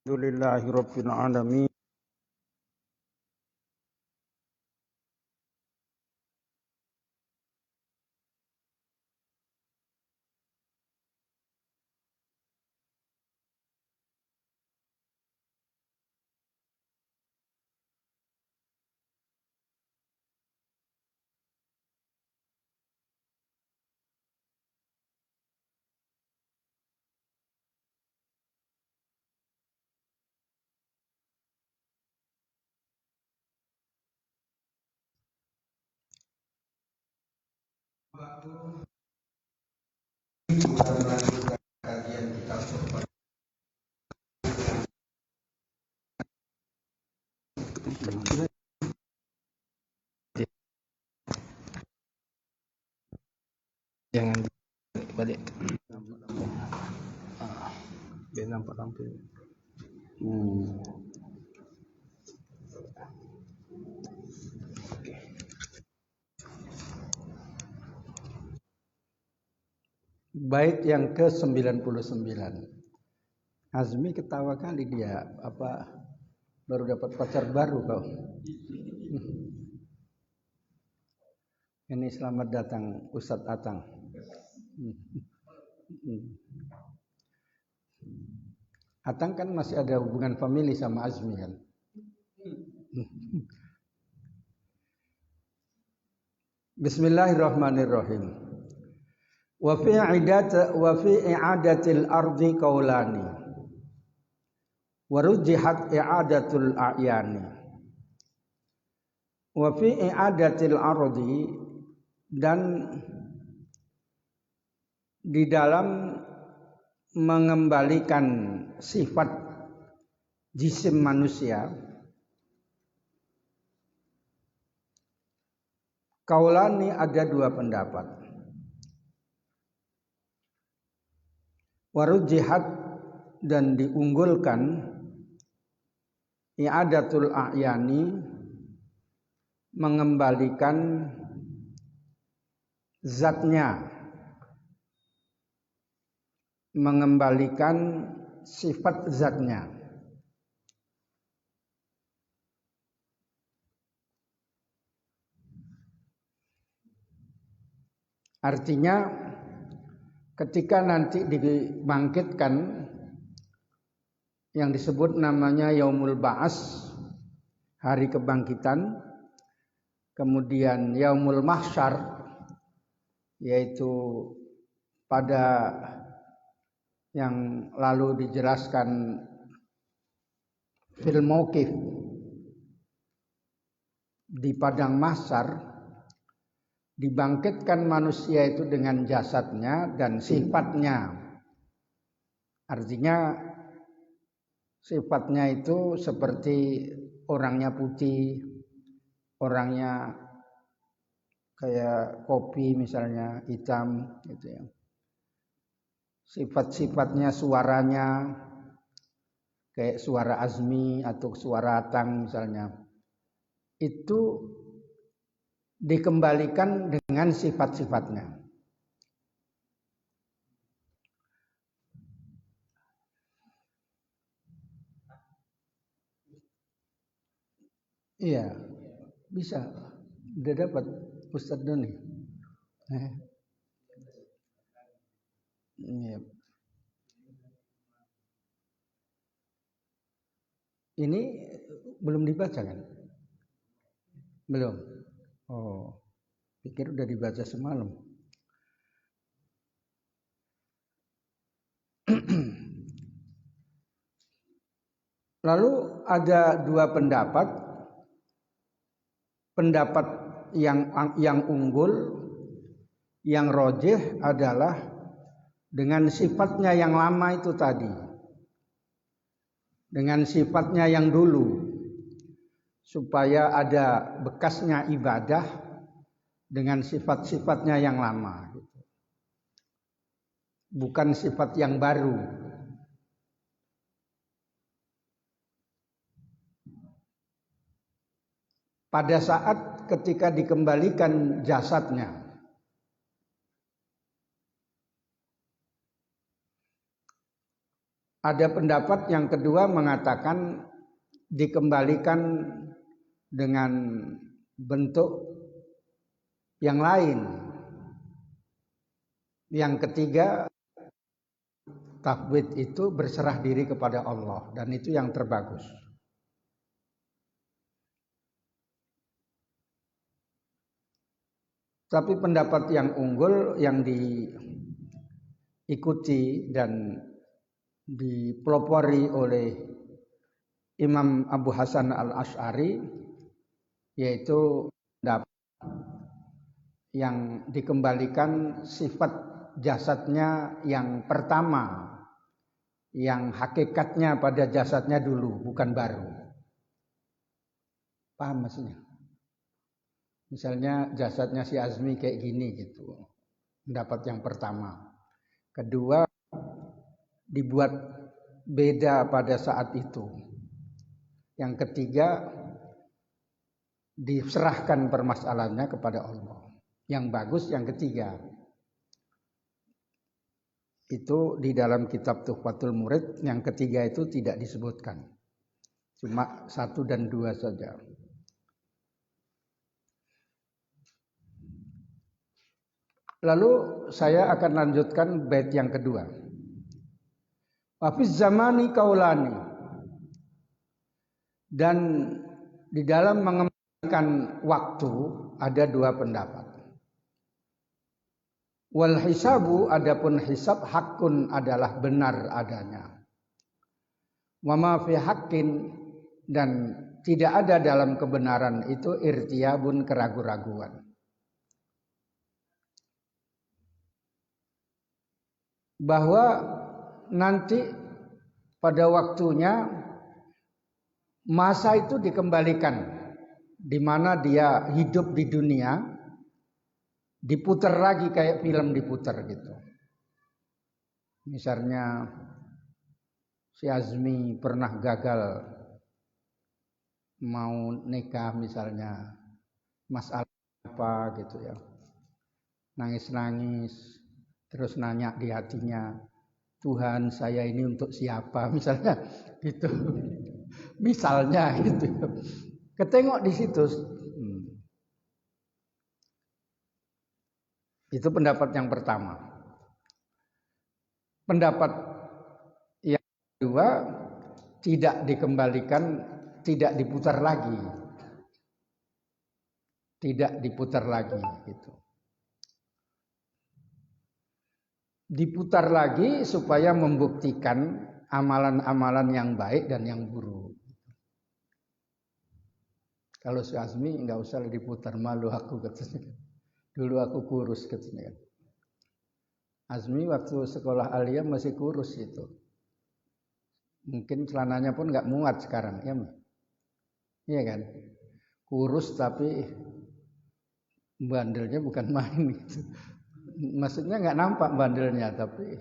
Alhamdulillahirabbil alamin. Kita melanjutkan kajian kitab Tuhfatul. Jangan balik. Biar nampak tampil. Bait yang ke-99. Azmi ketawa kali dia, baru dapat pacar baru kau. Ini selamat datang Ustadz Atang. Atang kan masih ada hubungan famili sama Azmi kan. Bismillahirrahmanirrahim. Wa fi i'adatil ardi qaulani wa rujjihat i'adatul a'yani. Wa fi i'adatil ardi, dan di dalam mengembalikan sifat jisim manusia, qaulani ada dua pendapat. Warujjihat, dan diunggulkan i'adatul a'yani, mengembalikan zatnya, mengembalikan sifat zatnya. Artinya ketika nanti dibangkitkan yang disebut namanya Yaumul Ba'ats, hari kebangkitan, kemudian Yaumul Mahsyar, yaitu pada yang lalu dijelaskan fil mauqif, di padang mahsyar, dibangkitkan manusia itu dengan jasadnya dan sifatnya. Artinya sifatnya itu seperti orangnya putih, orangnya kayak kopi misalnya, hitam gitu ya. Sifat-sifatnya, suaranya kayak suara Azmi atau suara Atang misalnya, itu dikembalikan dengan sifat-sifatnya. Iya, bisa. Udah dapat Ustadz Doni. Iya. Ini belum dibaca kan? Belum. Oh, pikir udah dibaca semalam. Lalu ada dua pendapat. Pendapat yang unggul, yang rojih adalah dengan sifatnya yang lama itu tadi, dengan sifatnya yang dulu, supaya ada bekasnya ibadah dengan sifat-sifatnya yang lama, bukan sifat yang baru. Pada saat ketika dikembalikan jasadnya, Ada pendapat yang kedua mengatakan dikembalikan dengan bentuk yang lain. Yang ketiga, tafwid itu berserah diri kepada Allah, dan itu yang terbagus. Tapi pendapat yang unggul yang diikuti dan dipelopori oleh Imam Abu Hasan al-Asy'ari, yaitu pendapat yang dikembalikan sifat jasadnya yang pertama, yang hakikatnya pada jasadnya dulu, bukan baru. Paham maksudnya? Misalnya jasadnya si Azmi kayak gini gitu, pendapat yang pertama. Kedua, dibuat beda pada saat itu. Yang ketiga, diserahkan permasalahannya kepada Allah. Yang bagus yang ketiga. Itu di dalam kitab Tuhfatul Murid, yang ketiga itu tidak disebutkan. Cuma 1 dan 2 saja. Lalu saya akan lanjutkan bait yang kedua. Wafiz zamani kaulani, dan di dalam mengembalikan waktu ada dua pendapat. Wal hisabu, adapun hisab, hakun adalah benar adanya. Wa ma fi haqqin, dan tidak ada dalam kebenaran itu irtiyabun, keraguan-raguan. Bahwa nanti pada waktunya masa itu dikembalikan, di mana dia hidup di dunia, diputar lagi kayak film diputar gitu. Misalnya si Azmi pernah gagal mau nikah misalnya, masalah apa gitu ya, nangis-nangis, terus nanya di hatinya, Tuhan, saya ini untuk siapa, misalnya gitu. Misalnya gitu. Ketengok di situ. Itu pendapat yang pertama. Pendapat yang kedua, tidak dikembalikan, tidak diputar lagi. Tidak diputar lagi gitu. Diputar lagi supaya membuktikan amalan-amalan yang baik dan yang buruk. Kalau si Azmi nggak usah diputar, malu aku katanya. Dulu aku kurus katanya. Azmi waktu sekolah alia masih kurus itu. Mungkin celananya pun nggak muat sekarang, ya? Iya kan? Kurus tapi bandelnya bukan main gitu. Maksudnya nggak nampak bandelnya, tapi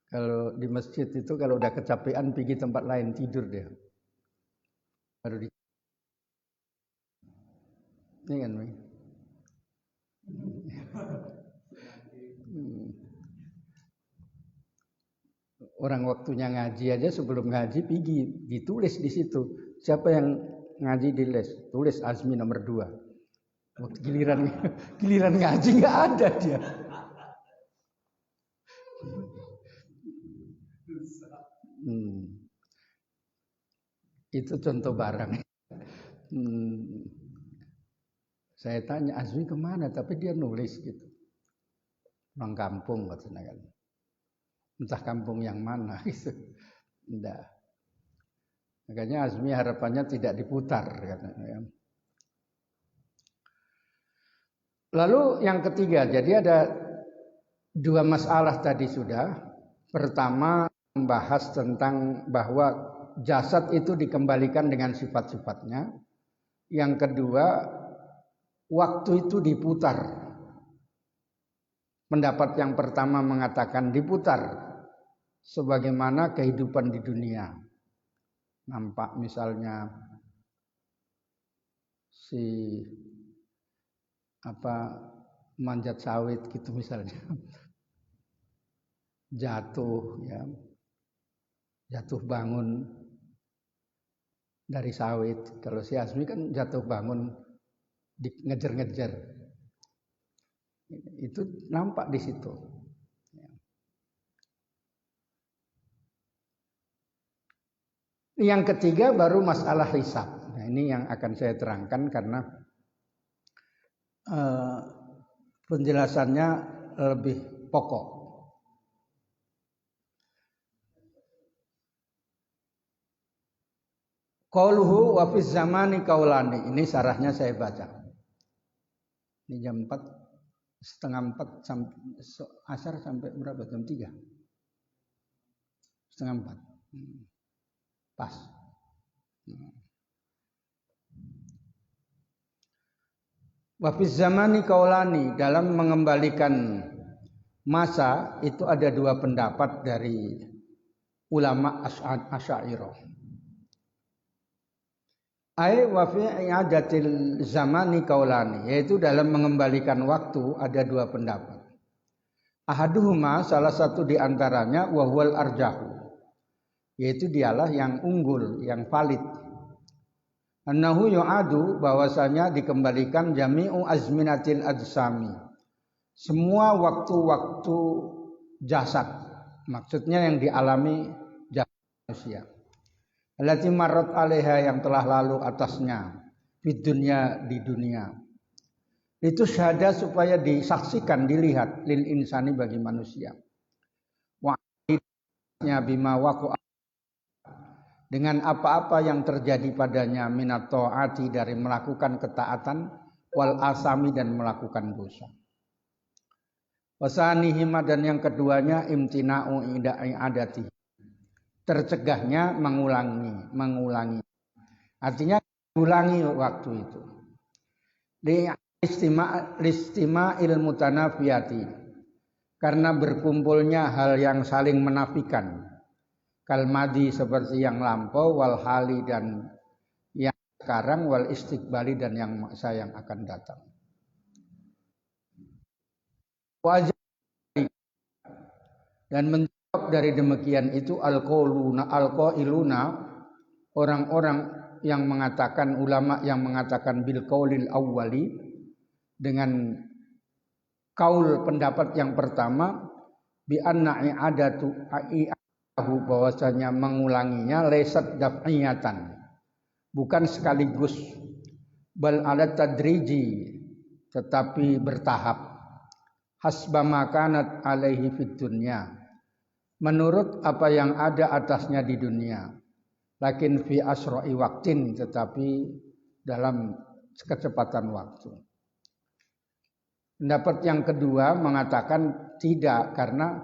kalau di masjid itu kalau udah kecapean pergi tempat lain tidur dia. Baru di ini kan, orang waktunya ngaji aja sebelum ngaji pergi ditulis di situ. Siapa yang ngaji di les? Tulis Azmi nomor 2. Waktu giliran ngaji nggak ada dia. Itu contoh barang. Saya tanya Azmi kemana, tapi dia nulis gitu. Orang kampung katanya kan. Entah kampung yang mana gitu. Enggak. Makanya Azmi harapannya tidak diputar katanya. Lalu yang ketiga, jadi ada dua masalah tadi sudah. Pertama membahas tentang bahwa jasad itu dikembalikan dengan sifat-sifatnya. Yang kedua, waktu itu diputar. Pendapat yang pertama mengatakan diputar sebagaimana kehidupan di dunia. Nampak misalnya si manjat sawit gitu misalnya. jatuh, ya, jatuh bangun dari sawit. Kalau si Azmi kan jatuh bangun ngejar-ngejar, itu nampak di situ. Yang ketiga baru masalah hisab. Nah, ini yang akan saya terangkan karena penjelasannya lebih pokok. Qauluhu wa fiz zamani kaulani. Ini sarahnya saya baca. Ini jam 3:30 sampai asar sampai berapa? Jam 3. 3:30. Pas. Wa fiz zamani kaulani, dalam mengembalikan masa itu ada dua pendapat dari ulama Asy'ariyah. Ai wa fi i'adatil zamani kaulani, yaitu dalam mengembalikan waktu ada dua pendapat. Ahaduhuma, salah satu di antaranya, wa huwal arjahu, yaitu dialah yang unggul, yang valid. Annahu yu'adu, bahwasanya dikembalikan jami'u azminatil ajsami, semua waktu-waktu jasad, maksudnya yang dialami jasad manusia. Allati marrat 'alaiha, yang telah lalu atasnya, di dunia. Itu syahada, supaya disaksikan, dilihat, lil insani, bagi manusia. Wa'idnya bima waqa'a, dengan apa-apa yang terjadi padanya, minat ta'ati, dari melakukan ketaatan, wal asami, dan melakukan dosa. Wasanihima, dan yang keduanya, imtina'u i'adati, tercegahnya mengulangi. Artinya ulangi waktu itu. Li istima'il mutanafiyati, karena berkumpulnya hal yang saling menafikan. Kalmadi, seperti yang lampau, wal hali, dan yang sekarang, wal istiqbali, dan yang masa yang akan datang. Wajib, dan menjawab dari demikian itu al-qailuna, orang-orang yang mengatakan, ulama yang mengatakan bil qaulil awwali, dengan kaul pendapat yang pertama, bi anna i'adatu bahwasanya mengulanginya laysat daf'iyatan, bukan sekaligus, bal ala tadriji, tetapi bertahap, hasba makanat alaihi fid dunya, menurut apa yang ada atasnya di dunia, lakin fi asra'i waqtin, tetapi dalam kecepatan waktu. Pendapat yang kedua mengatakan tidak, karena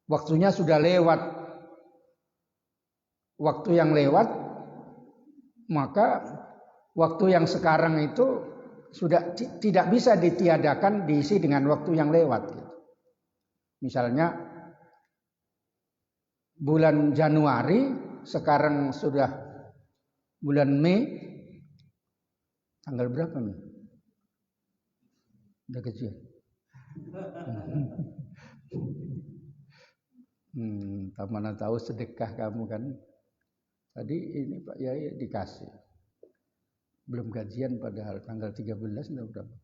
waktunya sudah lewat. Waktu yang lewat, maka waktu yang sekarang itu sudah tidak bisa ditiadakan, diisi dengan waktu yang lewat. Misalnya bulan Januari, sekarang sudah bulan Mei, tanggal berapa nih? Udah kecil. Tak mana tahu sedekah kamu kan. Tadi ini Pak Yai dikasih. Belum gajian padahal tanggal 13 udah berapa?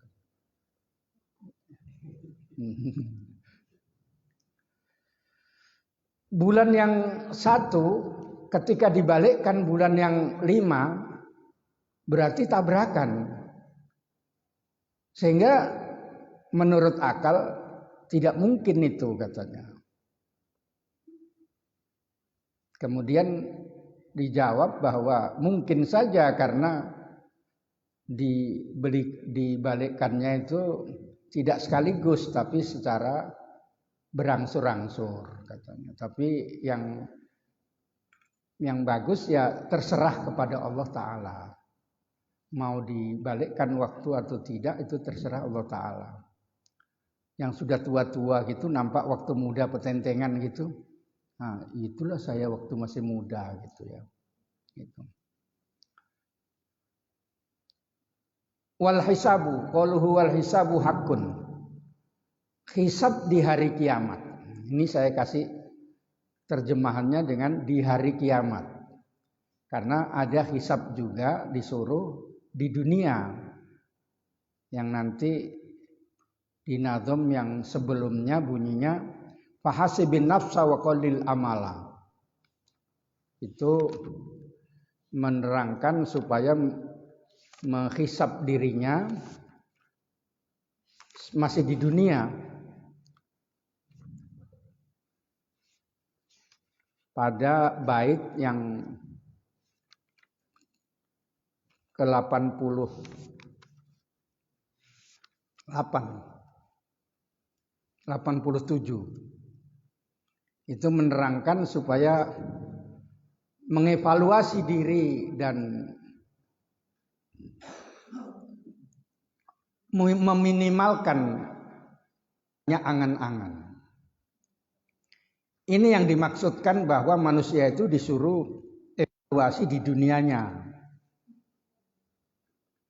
Bulan yang 1 ketika dibalikkan bulan yang 5 berarti tabrakan. Sehingga menurut akal tidak mungkin itu, katanya. Kemudian dijawab bahwa mungkin saja, karena dibalikkannya itu tidak sekaligus, tapi secara berangsur-angsur, katanya. Tapi yang bagus ya terserah kepada Allah Ta'ala. Mau dibalikkan waktu atau tidak, itu terserah Allah Ta'ala. Yang sudah tua-tua gitu, nampak waktu muda petentengan gitu, nah itulah saya waktu masih muda gitu ya. Gitu. Wal hisabu, qaluhu wal hisabu hakun. Hisab di hari kiamat. Ini saya kasih terjemahannya dengan di hari kiamat. Karena ada hisab juga disuruh di dunia yang nanti di nazam yang sebelumnya bunyinya fahasibin nafsa wa qallil amala. Itu menerangkan supaya menghisab dirinya masih di dunia pada bait yang ke-88 87 itu menerangkan supaya mengevaluasi diri dan meminimalkan angan-angan. Ini yang dimaksudkan bahwa manusia itu disuruh evaluasi di dunianya.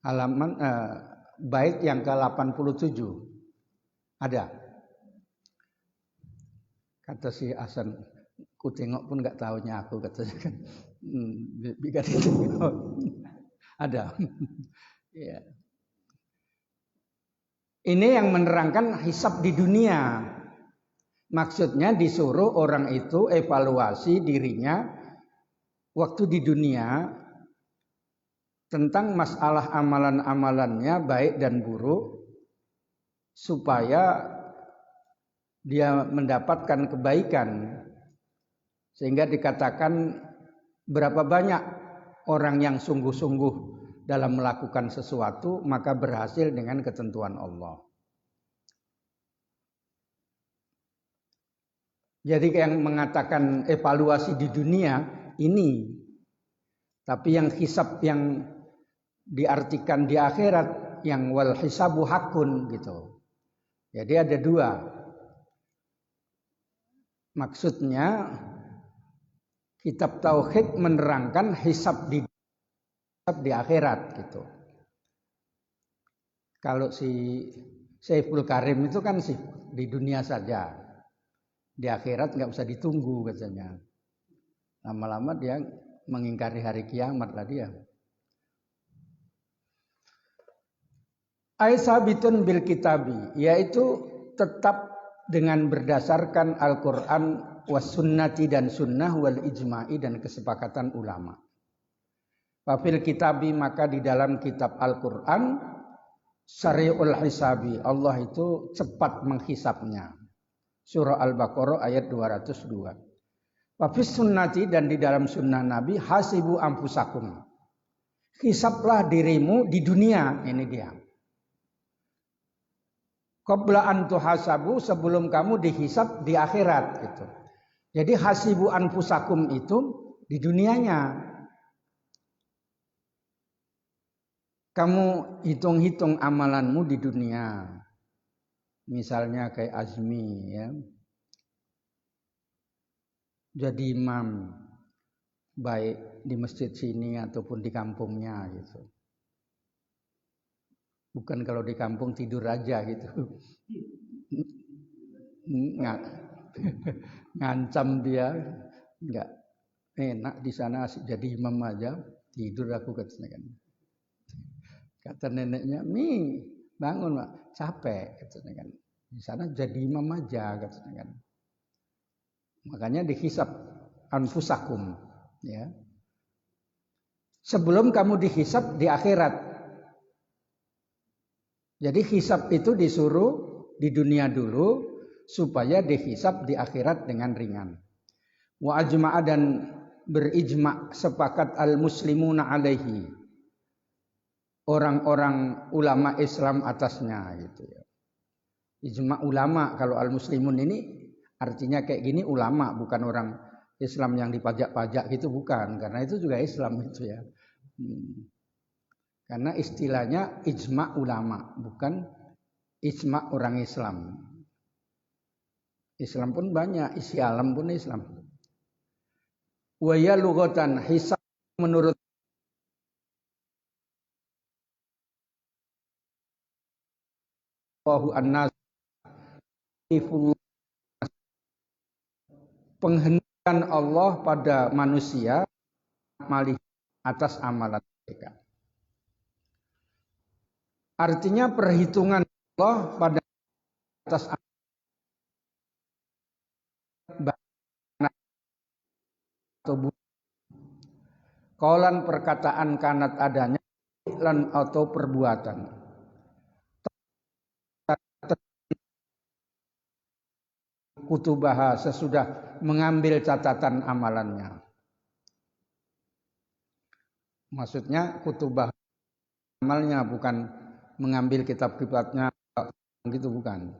Halaman bait yang ke-87 ada. Kata si Hasan, ku tengok pun nggak tahunya aku katanya kan. Ada. Ya. Ini yang menerangkan hisab di dunia. Maksudnya disuruh orang itu evaluasi dirinya waktu di dunia tentang masalah amalan-amalannya baik dan buruk supaya dia mendapatkan kebaikan. Sehingga dikatakan berapa banyak orang yang sungguh-sungguh dalam melakukan sesuatu maka berhasil dengan ketentuan Allah. Jadi yang mengatakan evaluasi di dunia ini, tapi yang hisab yang diartikan di akhirat yang wal hisabu hakun gitu. Jadi ada dua. Maksudnya kitab tauhid menerangkan hisab di akhirat gitu. Kalau si Saiful Karim itu kan sih di dunia saja. Di akhirat nggak usah ditunggu katanya. Lama-lama dia mengingkari hari kiamat lah dia. Aisabitun bil kitabi, yaitu tetap dengan berdasarkan Al-Quran was sunnati dan sunnah wal ijma'i dan kesepakatan ulama. Wafil kitabi maka di dalam kitab Al-Quran syari'ul hisabi, Allah itu cepat menghisapnya. Surah Al-Baqarah ayat 202. Wafis sunnati dan di dalam sunnah Nabi hasibu anfusakum. Hisablah dirimu di dunia, ini dia. Qabla an tuhasabu, sebelum kamu dihisab di akhirat gitu. Jadi hasibu anfusakum itu di dunianya. Kamu hitung-hitung amalanmu di dunia. Misalnya kayak Azmi ya. Jadi imam baik di masjid sini ataupun di kampungnya gitu. Bukan kalau di kampung tidur aja gitu. Ngancam dia, enggak enak di sana jadi imam aja, tidur aku katanya kan. Kata neneknya, "Mi, bangun, Pak. Capek," katanya kan. Di sana jadi imam aja katanya kan. Makanya dihisab anfusakum ya. Sebelum kamu dihisab di akhirat. Jadi hisab itu disuruh di dunia dulu supaya dihisab di akhirat dengan ringan. Wa ajma'a dan berijma' sepakat al-muslimuna alaihi. Orang-orang ulama Islam atasnya gitu ya. Ijma' ulama, kalau al-muslimun ini artinya kayak gini ulama, bukan orang Islam yang dipajak-pajak gitu, bukan. Karena itu juga Islam itu ya. Karena istilahnya ijma' ulama, bukan ijma' orang Islam. Islam pun banyak, isi alam pun Islam. Wa ya lughatan hisab menurut Allahu an-nas penghendakan Allah pada manusia malih atas amalan mereka. Artinya perhitungan Allah pada atas atau kaulan perkataan kanat adanya lan atau perbuatan. Kutubaha sesudah mengambil catatan amalannya. Maksudnya kutubah amalnya bukan mengambil kitab kitabnya gitu, bukan.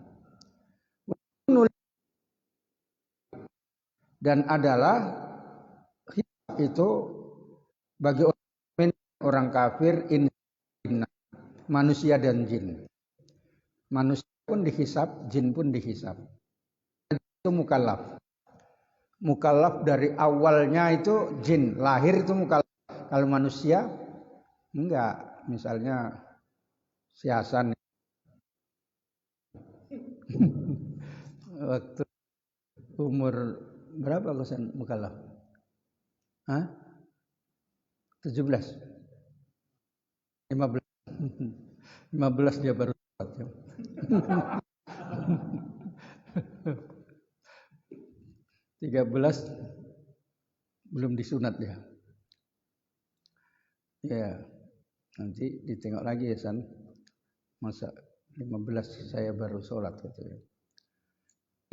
Dan adalah itu bagi orang kafir manusia dan jin. Manusia pun dihisab, jin pun dihisab. Itu mukallaf. Mukallaf dari awalnya itu jin, lahir itu mukallaf. Kalau manusia enggak, misalnya si Hasan waktu umur berapa Hasan mukallaf? 17. 15 dia baru sholat. 13 belum disunat ya. Ya, nanti ditengok lagi ya San. Masa 15 saya baru sholat gitu ya.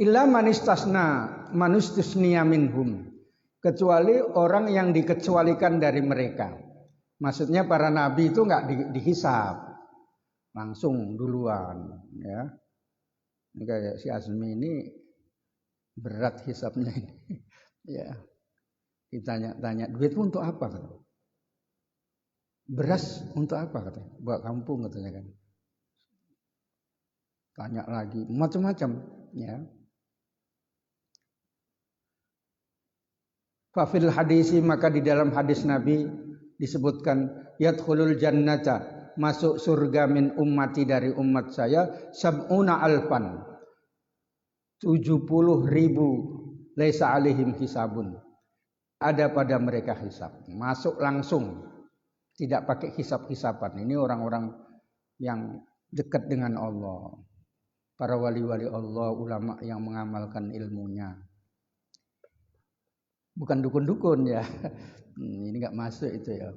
Illa manistasna manustusniya minhum, kecuali orang yang dikecualikan dari mereka. Maksudnya para nabi itu enggak dihisab. Langsung duluan ya. Ini kayak si Azmi ini berat hisabnya ini. Ya. Ditanya-tanya, duit untuk apa kata? Beras untuk apa kata? Buat kampung katanya kan. Tanya lagi, macam-macam ya. Fafil hadisi, maka di dalam hadis Nabi disebutkan yadkhulul jannata, masuk surga min ummati dari umat saya sab'una alfan, 70.000 laisa alaihim hisabun, ada pada mereka hisab, masuk langsung tidak pakai hisab-hisaban. Ini orang-orang yang dekat dengan Allah, para wali-wali Allah, ulama yang mengamalkan ilmunya, bukan dukun-dukun ya. Ini enggak masuk itu ya.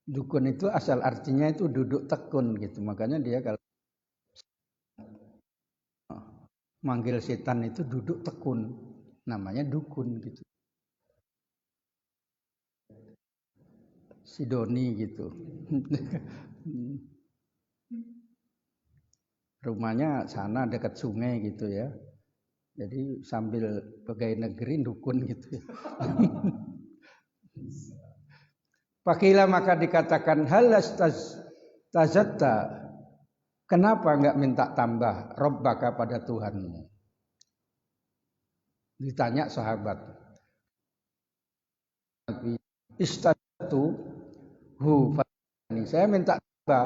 Dukun itu asal artinya itu duduk tekun gitu. Makanya dia kalau manggil setan itu duduk tekun, namanya dukun gitu. Sidoni gitu. Rumahnya sana dekat sungai gitu ya. Jadi sambil pegawai negeri dukun gitu ya. Pakila, maka dikatakan halas tazatta, kenapa enggak minta tambah Rabbaka pada Tuhanmu? Ditanya sahabat. Istatu hu, saya minta tambah.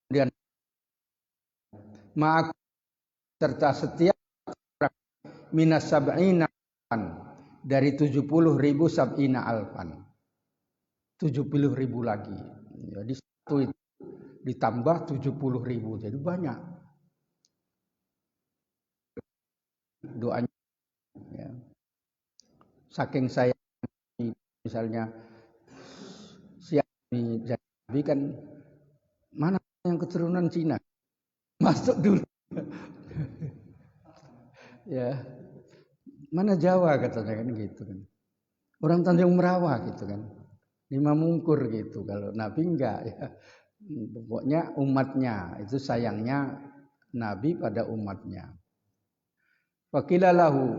Kemudian ma'ak, serta setiap minas sab'ina dari 70.000 sab'ina alfan, 70.000 lagi. Jadi satu itu ditambah 70.000, jadi banyak. Doanya ya. Saking saya misalnya siap jadi kan, mana yang keturunan Cina masuk dulu. Ya, mana Jawa katanya kan gitu kan. Orang Tanjung Merawa gitu kan. 5 mungkur gitu. Kalau Nabi enggak ya. Pokoknya umatnya, itu sayangnya Nabi pada umatnya. Faqila lahu,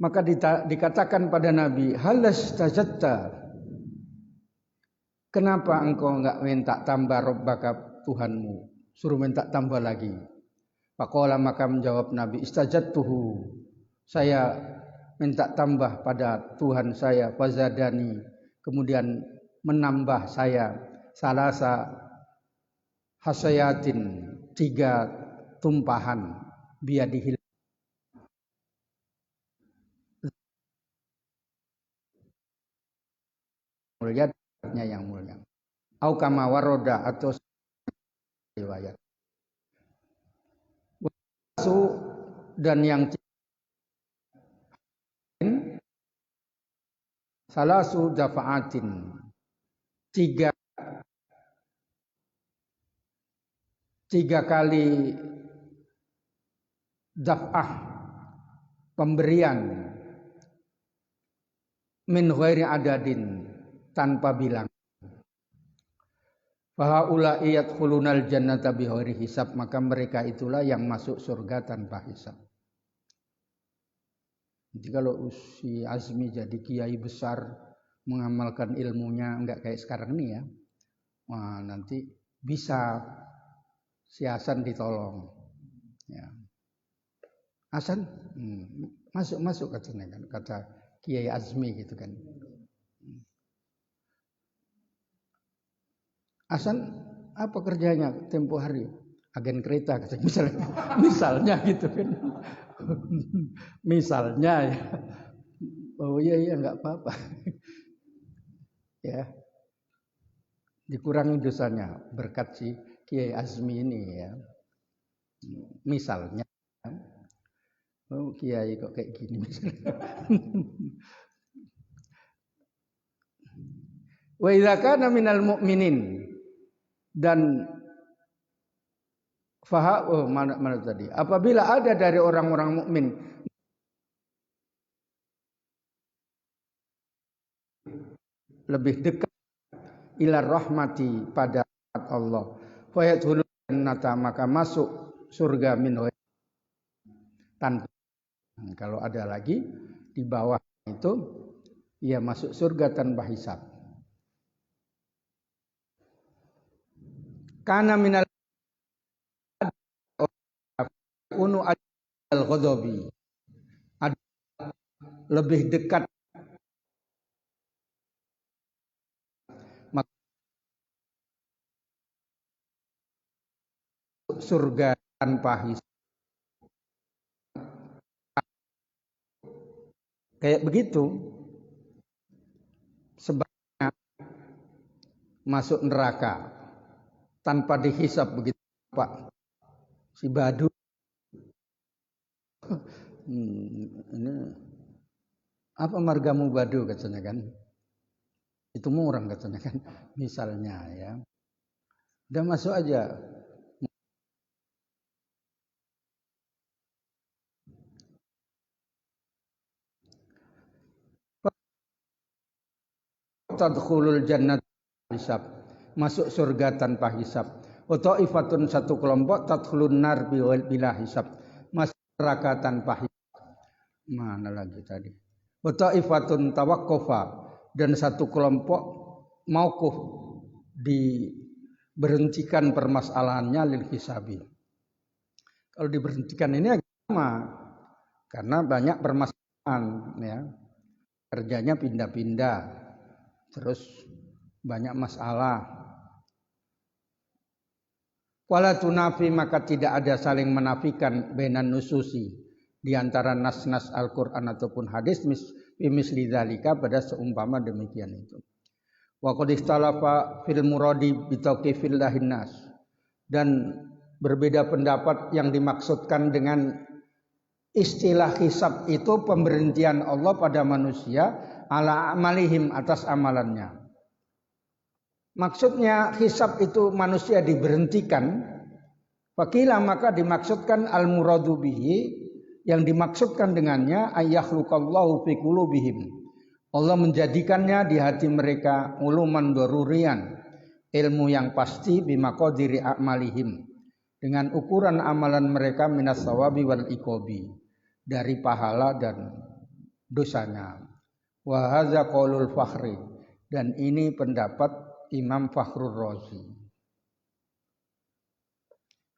maka dikatakan pada Nabi, halas tajatta, kenapa engkau enggak minta tambah Rabbaka Tuhanmu, suruh minta tambah lagi. Faqala, maka menjawab Nabi, istajattuhu, saya minta tambah pada Tuhan saya, fazadani, kemudian menambah saya salasa hasayatin, 3 tumpahan biadihil mulia yang mulia. Au kama waroda atau riwayat. Dan yang salasu dafa'atin 3 kali daf'ah pemberian min ghairi adadin tanpa bilang. Fahaula yadkhulunal jannata bighairi hisab, maka mereka itulah yang masuk surga tanpa hisab. Jadi kalau si Azmi jadi kiai besar mengamalkan ilmunya enggak kayak sekarang ini ya. Wah, nanti bisa si Hasan ditolong. Ya. Hasan, masuk katanya kan, kata Kiai Azmi gitu kan. Hasan apa kerjanya tempo hari? Agen kereta katanya misalnya gitu kan. Misalnya ya. Oh iya enggak apa-apa. Ya. Dikurangi dosanya berkat si Kiai Azmi ini ya. Misalnya, oh Kiai kok kayak gini misalnya. Wa idza kana minal mu'minin, dan mana tadi? Apabila ada dari orang-orang mukmin lebih dekat ila rahmati pada Allah, fa yadkhulun jannata, maka masuk surga min tanpa. Kalau ada lagi di bawah itu, ia masuk surga tanpa hisab. Karena minal unu al-ghadabi, lebih dekat surga tanpa hisab. Kayak begitu sebabnya masuk neraka tanpa dihisab begitu Pak. Si Badu ini apa margamu Badu katanya kan. Itu murang katanya kan. Misalnya ya. Udah masuk aja. Tadkhulul jannat hisab, masuk surga tanpa hisab. Wa ta'ifatun, satu kelompok, tadkhulun nar bila hisab, masuk neraka tanpa hisab. Mana lagi tadi? Wa ta'ifatun tawaqqafa, dan satu kelompok mauquf, diberhentikan permasalahannya lil hisabi. Kalau diberhentikan ini agak sama, karena banyak permasalahan ya. Kerjanya pindah-pindah. Terus banyak masalah. Wala tunafi, maka tidak ada saling menafikan bainan nususi, di antara nas-nas Al-Qur'an ataupun hadis misli dzalika, pada seumpama demikian itu. Wa qad ikhtalafa fil muradi bi tawqifil lahinnas, dan berbeda pendapat yang dimaksudkan dengan istilah hisab itu pemberhentian Allah pada manusia ala amalihim, atas amalannya. Maksudnya hisab itu manusia diberhentikan. Fakila, maka dimaksudkan al-muradu bihi, yang dimaksudkan dengannya ayyakhluqallahu fi qulubihim, Allah menjadikannya di hati mereka uluman darurian, ilmu yang pasti, bimaqadiri a'malihim, dengan ukuran amalan mereka, minas sawabi wal iqabi, dari pahala dan dosanya. Wa hadza qaulul Fakhri, dan ini pendapat Imam Fakhrur Razi.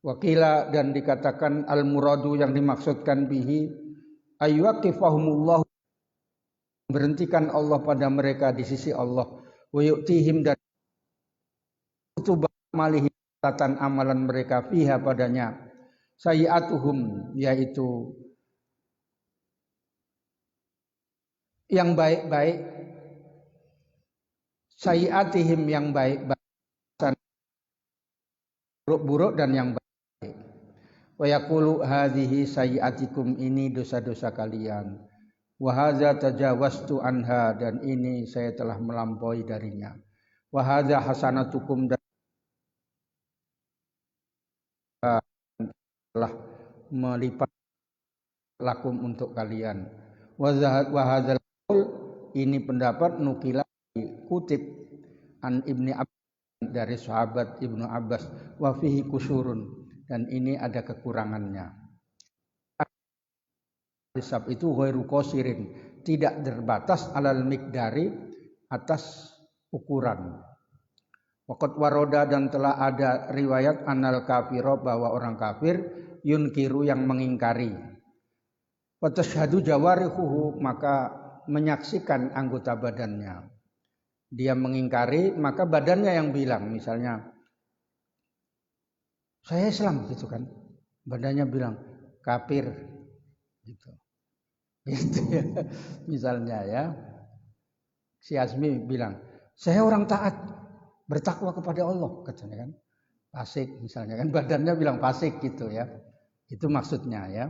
Wakila, dan dikatakan al-muradu, yang dimaksudkan bihi ayyuqifahumullah, berhentikan Allah pada mereka di sisi Allah, wa yu'tihim, dan kutubah malihim, catatan amalan mereka fiha padanya sayiatuhum yaitu yang baik-baik, sayiatihim yang baik-baik, buruk-buruk dan yang baik. Wa yaqulu hadhihi sayiatikum, ini dosa-dosa kalian. Wa hadza tajawaztu anha, dan ini saya telah melampaui darinya. Wa hadza hasanatukum, dan telah melipat lakum untuk kalian. Wa hadzal ini pendapat nukilah dikutip an Ibni Abbas dari sahabat Ibnu Abbas, wa fihi kusurun, dan ini ada kekurangannya. Hisab itu ghairu qasirin, tidak terbatas alal miqdari, atas ukuran. Waqad waroda, dan telah ada riwayat anal kafiro, bahwa orang kafir yunkiru yang mengingkari. Wa tashhadu jawarihuhu, maka menyaksikan anggota badannya. Dia mengingkari, maka badannya yang bilang, misalnya saya Islam gitu kan, badannya bilang kafir gitu. Gitu ya. Misalnya ya, si Azmi bilang saya orang taat, bertakwa kepada Allah, katanya kan, fasik misalnya kan, badannya bilang fasik gitu ya. Itu maksudnya ya.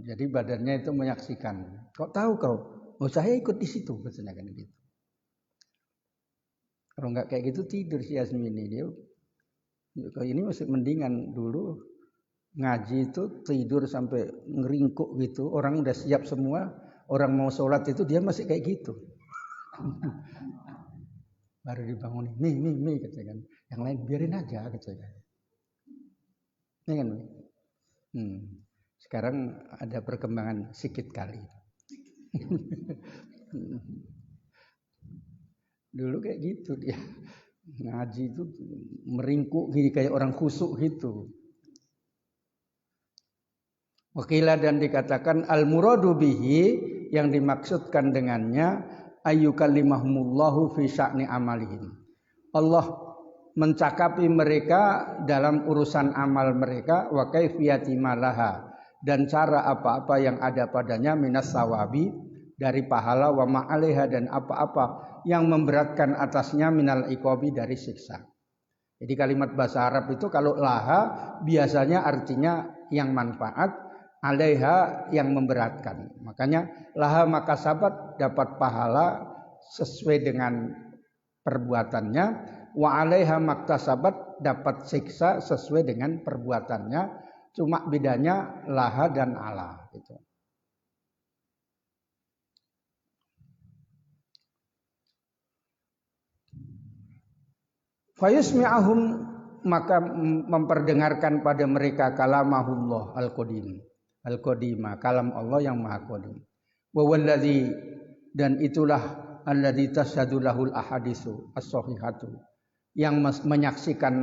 Jadi badannya itu menyaksikan. Kok tahu kau? Oh saya ikut di situ, katanya kan gitu. Kalau nggak kayak gitu tidur si Azmi ini, dia ini masih mendingan dulu ngaji itu tidur sampai ngeringkuk gitu. Orang udah siap semua, orang mau sholat itu dia masih kayak gitu. Baru dibangunin, nih katanya kan. Yang lain biarin aja katanya. Ini kan. Sekarang ada perkembangan sikit kali. Dulu kayak gitu dia. Ngaji itu meringkuk gini kayak orang khusuk gitu. Wakilah, dan dikatakan al-muradu bihi, yang dimaksudkan dengannya ayyukallimahumullahu fi sya'ni amalihim. Allah mencakapi mereka dalam urusan amal mereka, wa kaifiyati malaha, dan cara apa-apa yang ada padanya, minas sawabi, dari pahala, wa ma'alaiha, dan apa-apa yang memberatkan atasnya, minal iqabi, dari siksa. Jadi kalimat bahasa Arab itu kalau laha biasanya artinya yang manfaat, alaiha yang memberatkan. Makanya laha maka sabat dapat pahala sesuai dengan perbuatannya, wa alaiha maktasabat dapat siksa sesuai dengan perbuatannya. Cuma bedanya laha dan ala gitu. Fayusmi'ahum, maka memperdengarkan pada mereka kalamahullah al-qadima, kalam Allah yang maha qadim. Wa walladzi, dan itulah alladzi tashhadu lahul ahadisu as-sahihatu, yang menyaksikan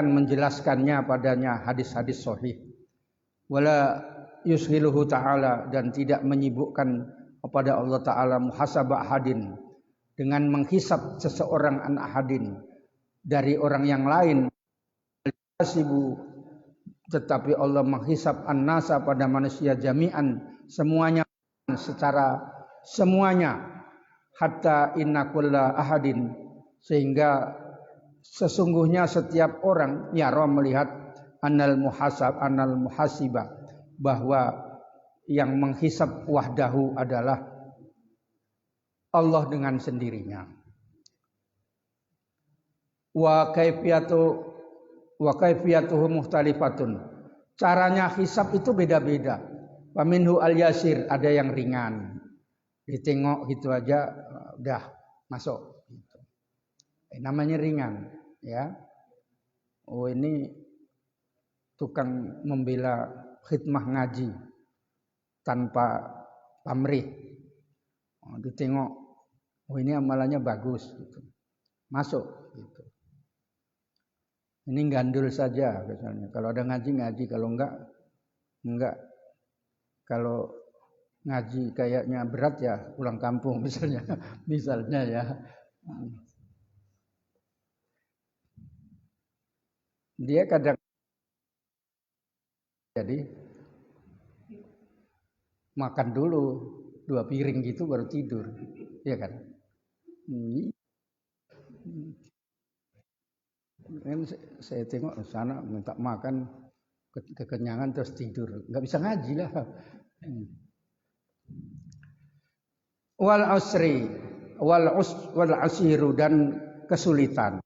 menjelaskannya padanya hadis-hadis sahih. Wala yushiluhu ta'ala, dan tidak menyibukkan kepada Allah Ta'ala muhasabah ahadin, dengan menghisab seseorang an ahadin, dari orang yang lain. Tetapi Allah menghisab an-nasa pada manusia jami'an, semuanya, secara semuanya, hatta inna kulla ahadin, sehingga sesungguhnya setiap orang yara melihat anal muhasibah, bahwa yang menghisab wahdahu adalah Allah dengan sendirinya. Wa kaifiyatuhu muhtalifatun, caranya hisab itu beda-beda. Wa minhu al-yasir, ada yang ringan, ditengok gitu aja udah masuk gitu. Namanya ringan ya. Oh ini tukang membela khidmah ngaji tanpa pamrih, ditengok, oh ini amalannya bagus gitu, masuk gitu. Ini gandul saja misalnya, kalau ada ngaji, kalau enggak. Kalau ngaji kayaknya berat ya pulang kampung misalnya ya. dia kadang jadi makan dulu 2 piring gitu baru tidur, ya kan? Kan saya tengok sana minta makan kekenyangan terus tidur, nggak bisa ngaji lah. Wal usri wal asiru, dan kesulitan,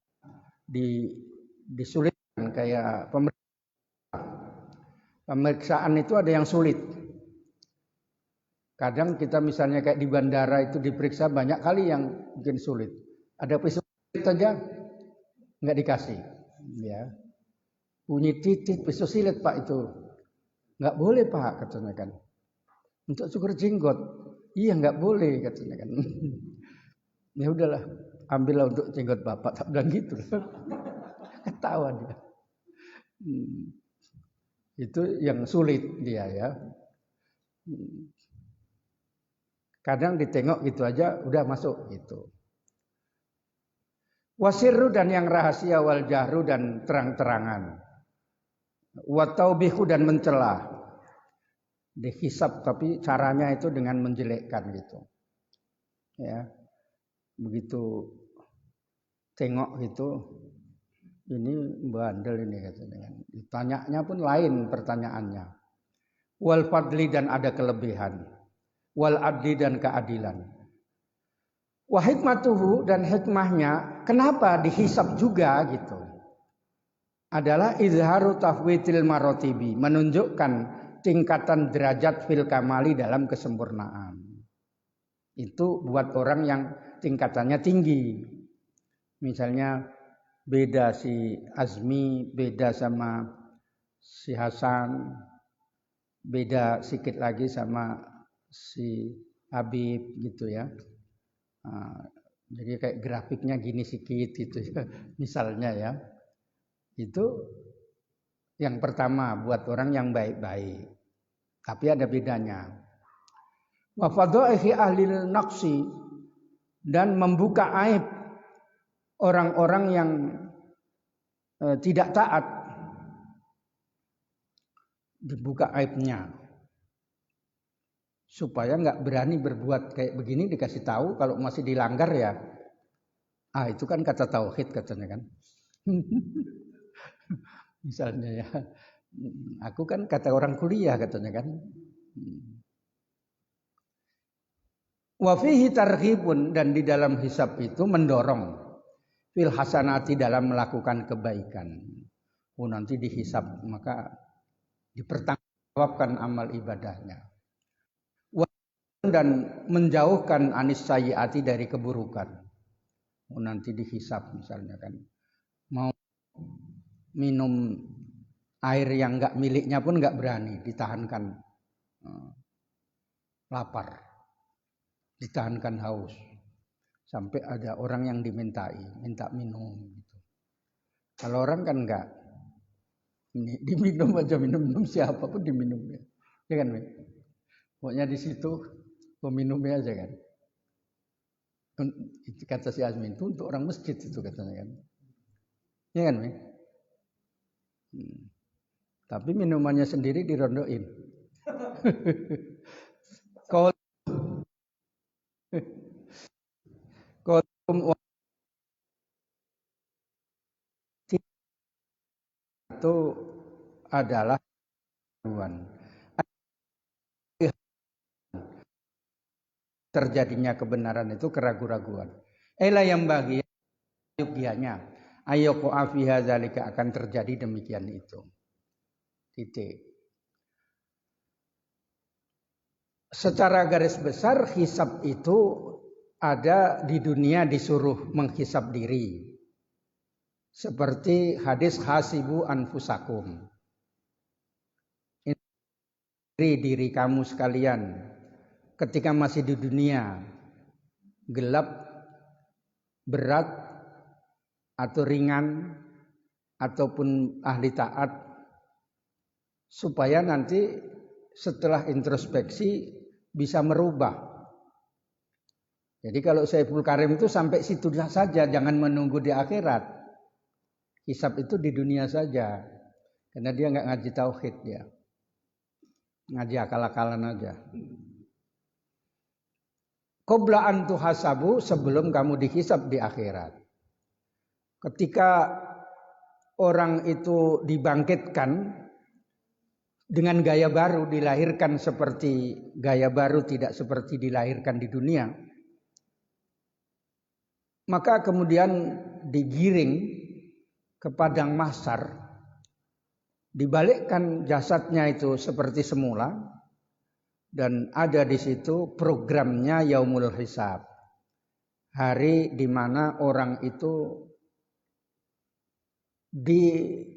disulitkan kayak pemeriksaan itu ada yang sulit. Kadang kita misalnya kayak di bandara itu diperiksa banyak kali yang mungkin sulit. Ada pisau saja nggak dikasih, ya. Bunyi titik pisau silet Pak itu, nggak boleh Pak katanya kan. Untuk cukur jenggot, iya nggak boleh katanya kan. Ya udahlah, ambillah untuk jenggot Bapak, tak bilang gitu. Ketawa dia. Itu yang sulit dia ya. Kadang ditengok gitu aja udah masuk gitu. Wasirru, dan yang rahasia, wal jahru, dan terang-terangan. Wa taubihu, dan mencela. Dihisab tapi caranya itu dengan menjelekkan gitu. Ya. Begitu tengok gitu, ini bandel ini katanya. Ditanyanya pun lain pertanyaannya. Wal fadli, dan ada kelebihan. Wal adli, dan keadilan. Wa hikmatuhu, dan hikmahnya kenapa dihisab juga gitu, adalah izharu tafwitil marotibi, menunjukkan tingkatan derajat fil kamali, dalam kesempurnaan. Itu buat orang yang tingkatannya tinggi. Misalnya beda si Azmi, beda sama si Hasan, beda sedikit lagi sama si Habib gitu ya. Jadi kayak grafiknya gini sedikit gitu ya, misalnya ya. Itu yang pertama buat orang yang baik-baik. Tapi ada bedanya. Wa fadhaihi ahlil naqsi, dan membuka aib orang-orang yang tidak taat. Dibuka aibnya. Supaya nggak berani berbuat kayak begini, dikasih tahu, kalau masih dilanggar ya, itu kan kata tauhid katanya kan. Misalnya ya, aku kan kata orang kuliah katanya kan. Wa fihi targhibun, dan di dalam hisab itu mendorong fil hasanati, dalam melakukan kebaikan. Nanti dihisab maka dipertanggungjawabkan amal ibadahnya. Dan menjauhkan anis sayyiati, dari keburukan. Nanti dihisab misalnya kan, mau minum air yang enggak miliknya pun enggak berani, ditahankan lapar, ditahankan haus, sampai ada orang yang minta minum gitu. Kalau orang kan enggak, diminum aja, minum siapapun diminum ya kan, pokoknya di situ peminumnya aja kan. Kata si Azmin itu untuk orang masjid itu katanya kan. Ya kan, Tapi minumannya sendiri dirondoin. Kalau itu adalah terjadinya kebenaran itu keraguan-raguan. Ela yang bagi yukianya, ayo ko'afiha zalika, akan terjadi demikian itu. Titik. Secara garis besar hisab itu ada di dunia, disuruh menghisab diri. Seperti hadis hasibu anfusakum. Diri kamu sekalian ketika masih di dunia, gelap, berat, atau ringan, ataupun ahli taat, supaya nanti setelah introspeksi bisa merubah. Jadi kalau Saiful Karim itu sampai situ saja, jangan menunggu di akhirat. Hisab itu di dunia saja. Karena dia nggak ngaji tauhid dia. Ngaji akal-akalan aja. Qabla an tuhasabu, sebelum kamu dihisab di akhirat. Ketika orang itu dibangkitkan dengan gaya baru, dilahirkan seperti gaya baru, tidak seperti dilahirkan di dunia, maka kemudian digiring ke padang mahsyar, dibalikkan jasadnya itu seperti semula, dan ada di situ programnya Yaumul Hisab, hari di mana orang itu diproses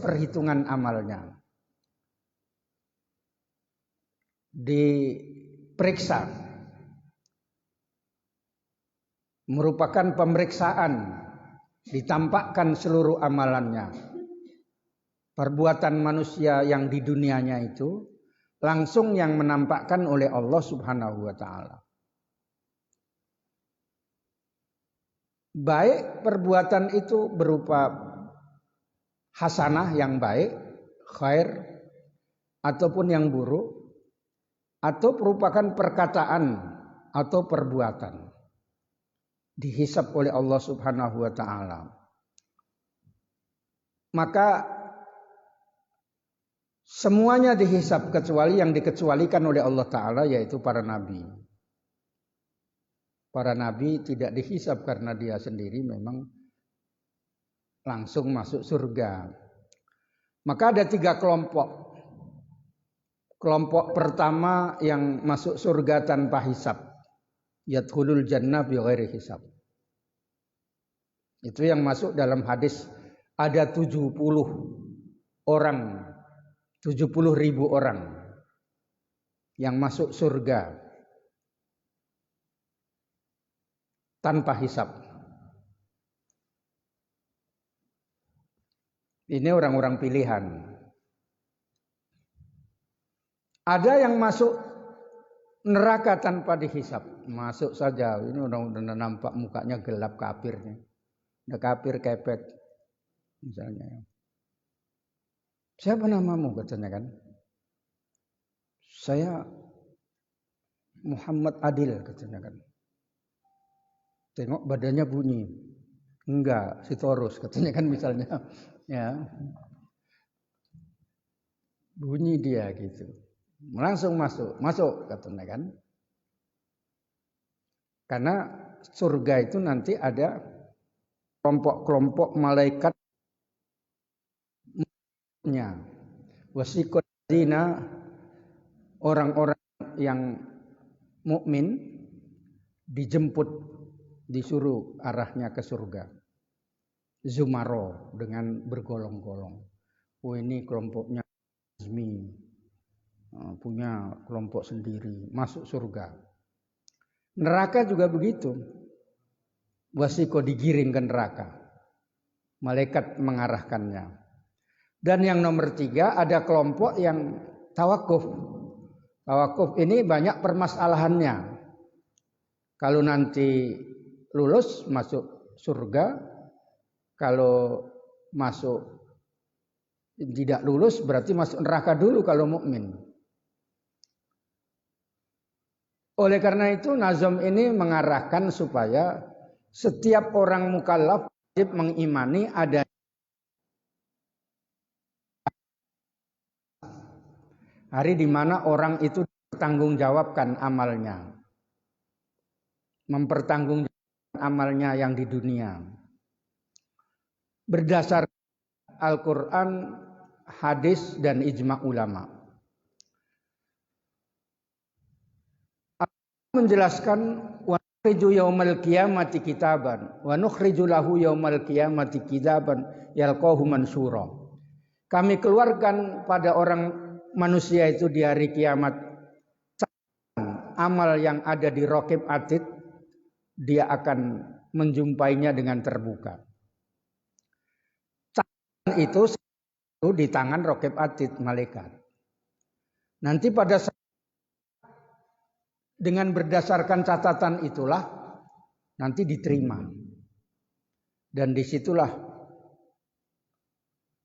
perhitungan amalnya, diperiksa, merupakan pemeriksaan, ditampakkan seluruh amalannya, perbuatan manusia yang di dunianya itu langsung yang menampakkan oleh Allah Subhanahu wa taala. Baik perbuatan itu berupa hasanah yang baik, khair, ataupun yang buruk, atau merupakan perkataan atau perbuatan, dihisab oleh Allah Subhanahu wa taala. Maka semuanya dihisab kecuali yang dikecualikan oleh Allah Ta'ala, yaitu para nabi. Para nabi tidak dihisab karena dia sendiri memang langsung masuk surga. Maka ada 3 kelompok. Kelompok pertama yang masuk surga tanpa hisab. Yadkhulul jannah bighairi hisab. Itu yang masuk dalam hadis, ada 70 orang, 70.000 orang yang masuk surga tanpa hisab. Ini orang-orang pilihan. Ada yang masuk neraka tanpa dihisab, masuk saja. Ini udah nampak mukanya gelap kafirnya. Udah kafir kepet misalnya. Siapa namamu, katanya kan? Saya Muhammad Adil, katanya kan. Tengok badannya bunyi. Enggak, Sitorus, katanya kan misalnya. Ya. Bunyi dia gitu. Langsung masuk katanya kan. Karena surga itu nanti ada kelompok-kelompok malaikat wasiqul ladzina, orang-orang yang mukmin dijemput, disuruh arahnya ke surga. Zumaro, dengan bergolong-golong. Oh, ini kelompoknya Azmi, punya kelompok sendiri, masuk surga. Neraka juga begitu. Wasiqo digiring ke neraka. Malaikat mengarahkannya. Dan yang nomor 3, ada kelompok yang tawakuf. Tawakuf ini banyak permasalahannya. Kalau nanti lulus masuk surga, kalau masuk tidak lulus berarti masuk neraka dulu kalau mukmin. Oleh karena itu nazam ini mengarahkan supaya setiap orang mukallaf wajib mengimani ada hari di mana orang itu mempertanggungjawabkan amalnya. Mempertanggungjawabkan amalnya yang di dunia. Berdasar Al-Quran, hadis, dan ijma' ulama. Allah menjelaskan, wa nukhriju yaumal qiyamati kitaban, wa nukhriju lahu yaumal qiyamati kitaban yalqahu mansura. Kami keluarkan pada orang manusia itu di hari kiamat amal yang ada di Raqib Atid, dia akan menjumpainya dengan terbuka. Catatan itu di tangan Raqib Atid, malaikat. Nanti pada saat dengan berdasarkan catatan itulah nanti diterima. Dan disitulah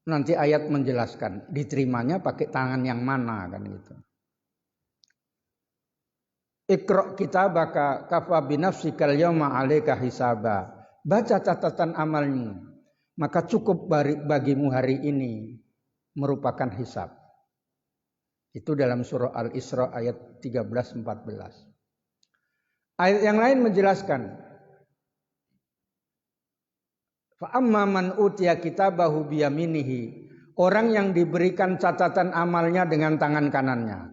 nanti ayat menjelaskan diterimanya pakai tangan yang mana kan gitu. Iqra' kitabaka kafa binafsikal yawma 'alaika hisaba. Baca catatan amalmu, maka cukup bagimu hari ini merupakan hisab. Itu dalam surah Al-Isra ayat 13-14. Ayat yang lain menjelaskan, fa amma man utiya kitabahu biyaminihi, orang yang diberikan catatan amalnya dengan tangan kanannya.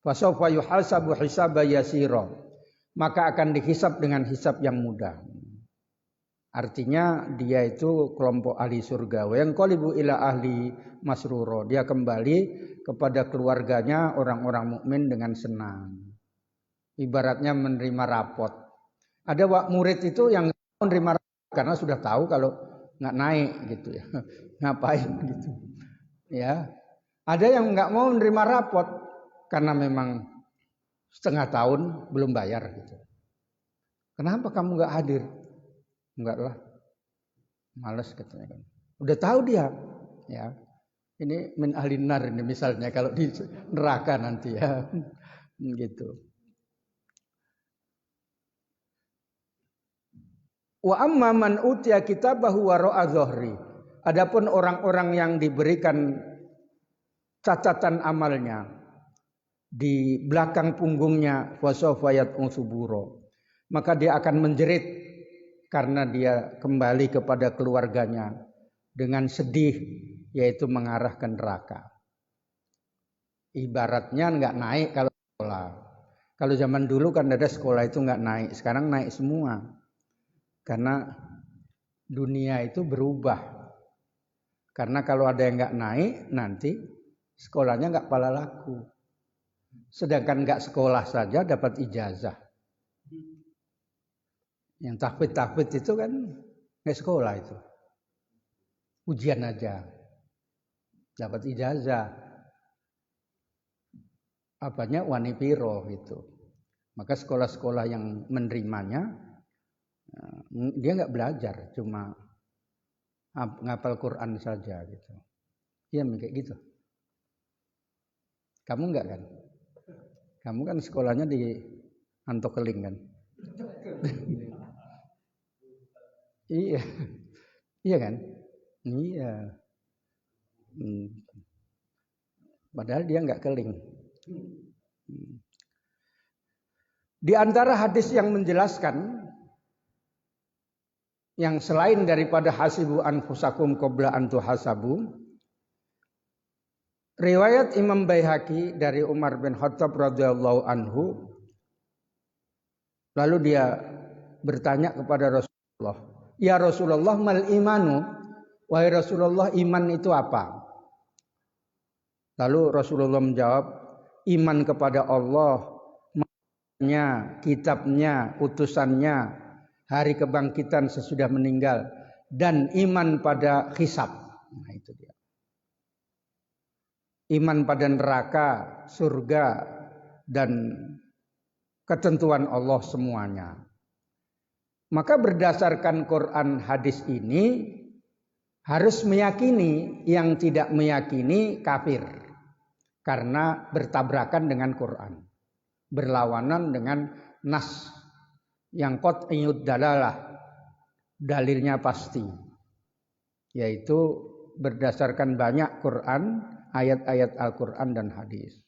Fa sawfa yuhasabu hisaba yasira, maka akan dihisab dengan hisab yang mudah. Artinya dia itu kelompok ahli surga. Wa yanqalibu ila ahli masruro, dia kembali kepada keluarganya orang-orang mukmin dengan senang. Ibaratnya menerima rapot. Ada murid itu yang menerima rapot karena sudah tahu kalau nggak naik gitu ya. Ngapain gitu. Ya. Ada yang nggak mau menerima rapot karena memang setengah tahun belum bayar gitu. Kenapa kamu nggak hadir? Enggak lah, malas katanya kan. Udah tahu dia, ya. Ini min ahlin nar ini misalnya kalau di neraka nanti ya, gitu. Wa amma man utiya kitabahu wara'a dhahri. Adapun orang-orang yang diberikan catatan amalnya di belakang punggungnya fasawfayat unsuburo, maka dia akan menjerit karena dia kembali kepada keluarganya dengan sedih, yaitu mengarah ke neraka. Ibaratnya nggak naik kalau sekolah. Kalau zaman dulu kan ada sekolah itu nggak naik, sekarang naik semua. Karena dunia itu berubah. Karena kalau ada yang nggak naik, nanti sekolahnya nggak pala laku. Sedangkan nggak sekolah saja dapat ijazah. Yang tahfidz itu kan nggak sekolah itu, ujian aja dapat ijazah, apanya wanipiro gitu. Maka sekolah-sekolah yang menerimanya dia nggak belajar, cuma ngapal Quran saja gitu. Iya kayak gitu. Kamu nggak kan? Kamu kan sekolahnya di Antokeling kan? Iya, iya kan? Iya. Padahal dia nggak keling. Di antara hadis yang menjelaskan, yang selain daripada hasibu anfusakum qabla an tuhasabu, riwayat Imam Baihaqi dari Umar bin Khattab radhiyallahu anhu, lalu dia bertanya kepada Rasulullah, "Ya Rasulullah, mal imanu?" Wahai Rasulullah, iman itu apa? Lalu Rasulullah menjawab, iman kepada Allah, kitabnya, utusannya, hari kebangkitan sesudah meninggal, dan iman pada hisab. Nah itu dia. Iman pada neraka, surga, dan ketentuan Allah semuanya. Maka berdasarkan Quran hadis ini harus meyakini, yang tidak meyakini kafir. Karena bertabrakan dengan Quran. Berlawanan dengan nas yang qat'iyud dalalah, dalilnya pasti, yaitu berdasarkan banyak Quran, ayat-ayat Al-Quran dan hadis.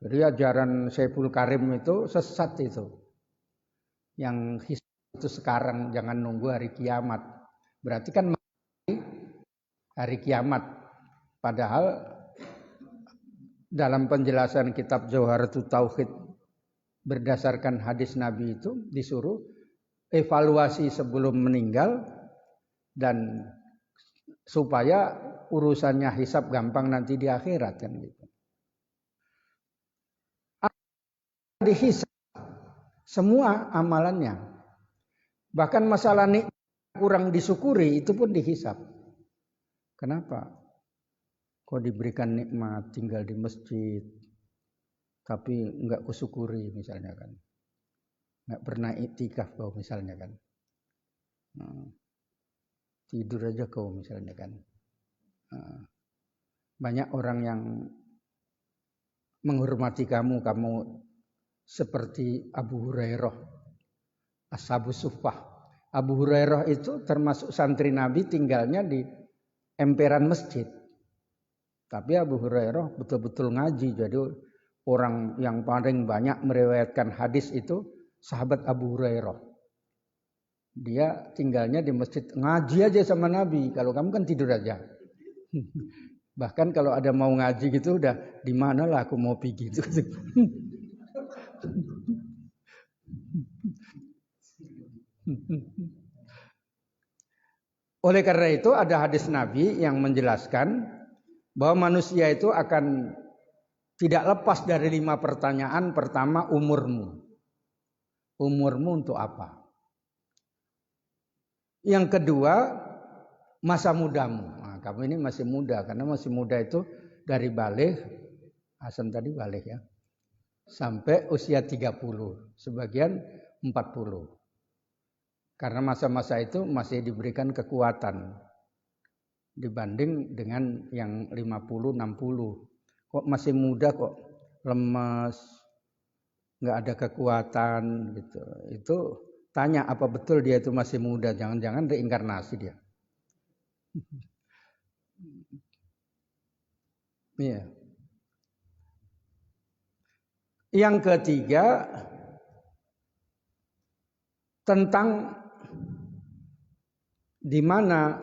Jadi ajaran Syekhul Karim itu sesat itu. Yang hisab itu sekarang, jangan nunggu hari kiamat. Berarti kan hari kiamat. Padahal dalam penjelasan kitab Jawharatut Tauhid berdasarkan hadis Nabi itu disuruh evaluasi sebelum meninggal, dan supaya urusannya hisab gampang nanti di akhirat kan gitu. Dihisab semua amalannya. Bahkan masalah nikmat kurang disyukuri itu pun dihisab. Kenapa? Kok diberikan nikmat tinggal di masjid tapi enggak kusyukuri misalnya kan. Enggak pernah iktikaf kau misalnya kan. Tidur aja kau misalnya kan. Banyak orang yang menghormati kamu seperti Abu Hurairah, Ashabus Suffah. Abu Hurairah itu termasuk santri Nabi, tinggalnya di emperan masjid. Tapi Abu Hurairah betul-betul ngaji. Jadi orang yang paling banyak meriwayatkan hadis itu sahabat Abu Hurairah. Dia tinggalnya di masjid, ngaji aja sama Nabi. Kalau kamu kan tidur aja. Bahkan kalau ada mau ngaji gitu udah di mana lah aku mau pergi gitu. Oleh karena itu ada hadis Nabi yang menjelaskan bahwa manusia itu akan tidak lepas dari 5 pertanyaan. Pertama, umurmu. Umurmu untuk apa? Yang kedua, masa mudamu. Nah, kamu ini masih muda, karena masih muda itu dari baligh, Hasan tadi baligh ya, sampai usia 30, sebagian 40. Karena masa-masa itu masih diberikan kekuatan dibanding dengan yang 50, 60. Kok masih muda kok lemas, nggak ada kekuatan gitu. Itu tanya apa betul dia itu masih muda, jangan-jangan reinkarnasi dia. Iya. Yang ketiga, tentang di mana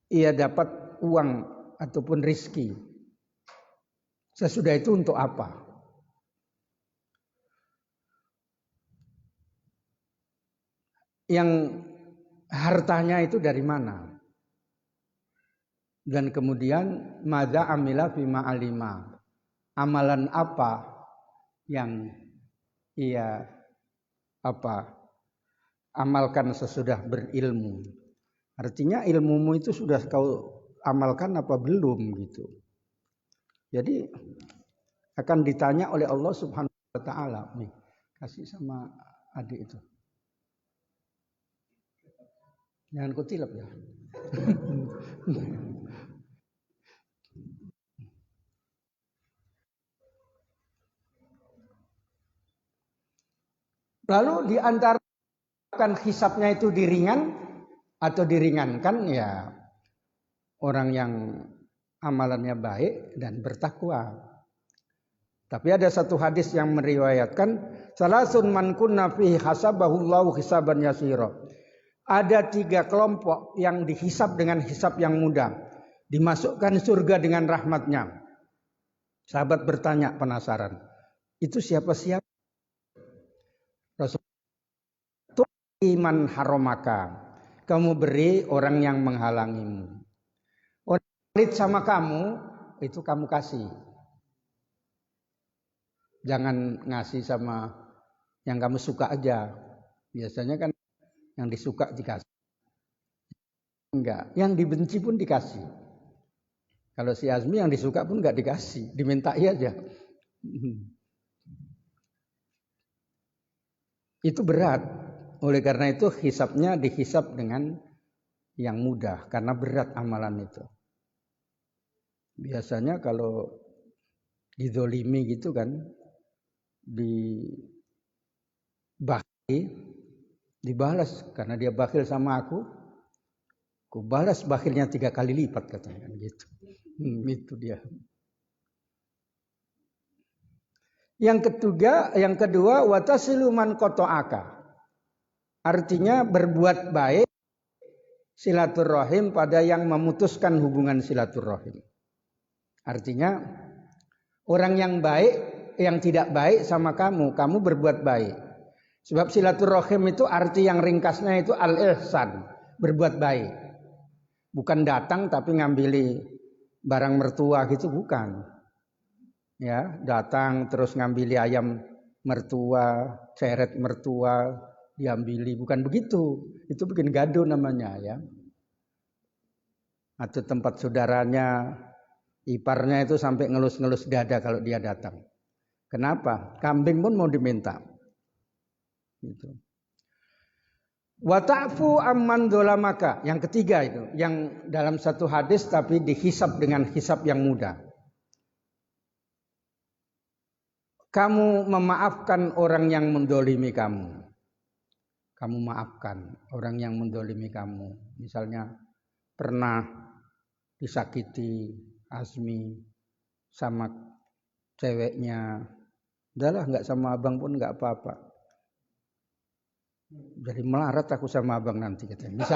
ia dapat uang ataupun rizki. Sesudah itu untuk apa? Yang hartanya itu dari mana? Dan kemudian madza amila bima alima. Amalan apa yang ia amalkan sesudah berilmu? Artinya ilmumu itu sudah kau amalkan apa belum gitu. Jadi akan ditanya oleh Allah Subhanahu wa taala. Nih, kasih sama adik itu. Jangan kutilap ya. Lalu di antara hisabnya itu diringan atau diringankan ya orang yang amalannya baik dan bertakwa. Tapi ada satu hadis yang meriwayatkan salasun man kunna fihi hasabahullahu hisaban yasira. Ada 3 kelompok yang dihisab dengan hisab yang mudah, dimasukkan surga dengan rahmatnya. Sahabat bertanya penasaran, itu siapa-siapa? Rasul iman haramaka, kamu beri orang yang menghalangimu. Orang pelit sama kamu, itu kamu kasih. Jangan ngasih sama yang kamu suka aja. Biasanya kan yang disuka dikasih. Enggak, yang dibenci pun dikasih. Kalau si Azmi yang disuka pun enggak dikasih, dimintai aja. Itu berat. Oleh karena itu hisabnya dihisab dengan yang mudah karena berat amalan itu. Biasanya kalau dizolimi gitu kan, dibalas karena dia bakhil sama aku balas bakhilnya 3 kali lipat katanya gitu. Itu dia. Yang kedua watasilu man qata'aka. Artinya berbuat baik silaturahim pada yang memutuskan hubungan silaturahim. Artinya orang yang baik, yang tidak baik sama kamu berbuat baik. Sebab silaturahim itu arti yang ringkasnya itu al-ihsan, berbuat baik. Bukan datang tapi ngambili barang mertua gitu, bukan. Ya, datang terus ngambili ayam mertua, ceret mertua, diambili, bukan begitu. Itu bikin gaduh namanya ya. Atau tempat saudaranya, iparnya itu sampai ngelus-ngelus dada kalau dia datang. Kenapa? Kambing pun mau diminta. Gitu. Wa ta'fu amman dolamaka. Yang ketiga itu, yang dalam satu hadis tapi dihisab dengan hisab yang mudah. Kamu memaafkan orang yang mendolimi kamu. Kamu maafkan orang yang mendolimi kamu. Misalnya pernah disakiti Azmi sama ceweknya. Udahlah, nggak sama abang pun nggak apa-apa. Jadi melarat aku sama abang nanti katanya.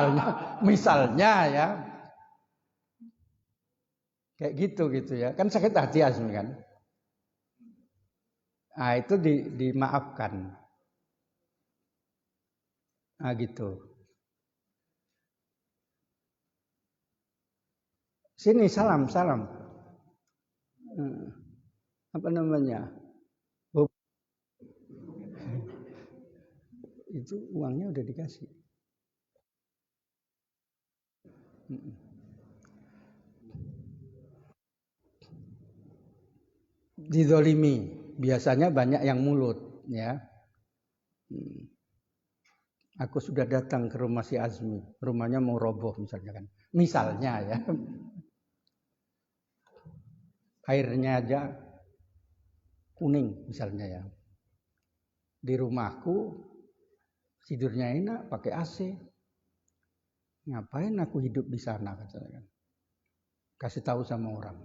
Misalnya ya. Kayak gitu ya. Kan sakit hati Azmi kan. Nah, itu dimaafkan. Nah, gitu. Sini salam. Apa namanya? Itu uangnya udah dikasih. Dizolimi. Biasanya banyak yang mulut, ya. Aku sudah datang ke rumah si Azmi, rumahnya mau roboh misalnya kan. Misalnya ya. Airnya aja kuning misalnya ya. Di rumahku tidurnya enak pakai AC. Ngapain aku hidup di sana katanya kan. Kasih tahu sama orang.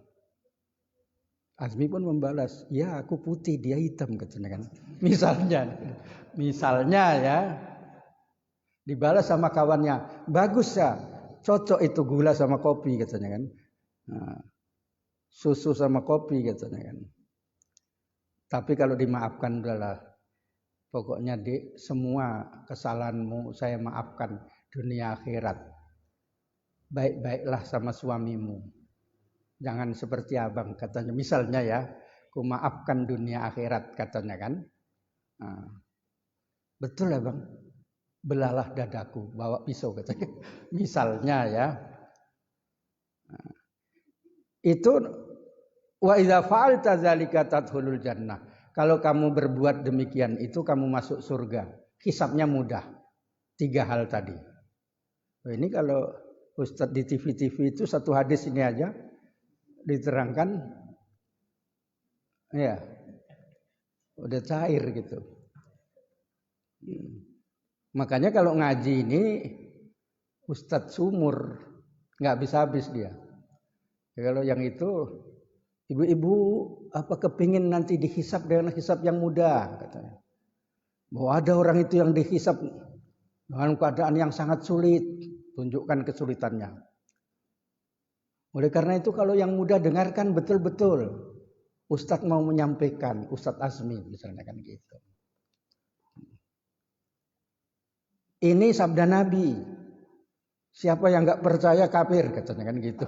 Azmi pun membalas, ya aku putih, dia hitam katanya kan. Misalnya ya. Dibalas sama kawannya, bagus ya, cocok itu gula sama kopi katanya kan. Nah, susu sama kopi katanya kan. Tapi kalau dimaafkan udahlah. Pokoknya semua kesalahanmu saya maafkan dunia akhirat. Baik-baiklah sama suamimu. Jangan seperti abang katanya. Misalnya ya, ku maafkan dunia akhirat katanya kan. Nah, betul ya bang. Belalah dadaku, bawa pisau katanya. Misalnya ya. Nah, itu wa idza fa'alta dzalika tadkhulul jannah. Kalau kamu berbuat demikian itu kamu masuk surga. Hisabnya mudah. 3 hal tadi. Nah, ini kalau Ustadz di TV-TV itu satu hadis ini aja diterangkan, ya udah cair gitu. Makanya kalau ngaji ini Ustadz sumur, nggak habis-habis dia. Kalau yang itu ibu-ibu apa kepingin nanti dihisab dengan hisab yang mudah katanya. Bahwa ada orang itu yang dihisab dengan keadaan yang sangat sulit, tunjukkan kesulitannya. Oleh karena itu kalau yang mudah dengarkan betul-betul. Ustadz mau menyampaikan, Ustadz Azmi misalnya kan gitu. Ini sabda Nabi. Siapa yang nggak percaya kafir katanya kan gitu.